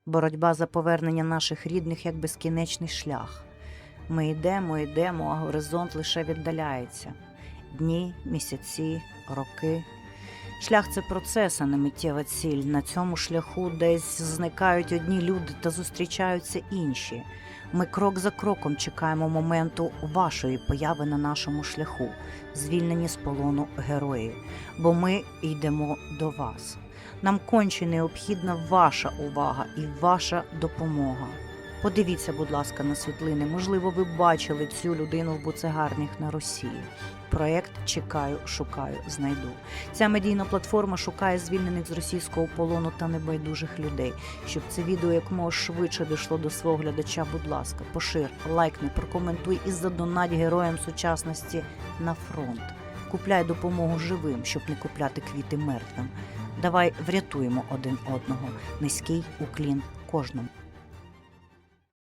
Боротьба за повернення наших рідних як безкінечний шлях. Ми йдемо, а горизонт лише віддаляється. Дні, місяці, роки. Шлях – це процес, а не миттєва ціль. На цьому шляху десь зникають одні люди та зустрічаються інші. Ми крок за кроком чекаємо моменту вашої появи на нашому шляху, звільнені з полону герої. Бо ми йдемо до вас. Нам конче необхідна ваша увага і ваша допомога. Подивіться, будь ласка, на світлини. Можливо, ви бачили цю людину в буцегарнях на Росії. Проєкт «Чекаю, шукаю, знайду». Ця медійна платформа шукає звільнених з російського полону та небайдужих людей. Щоб це відео якомога швидше дійшло до свого глядача, будь ласка, пошир, лайкни, прокоментуй і задонать героям сучасності на фронт. Купляй допомогу живим, щоб не купляти квіти мертвим. Давай врятуємо один одного. Низький уклін кожному.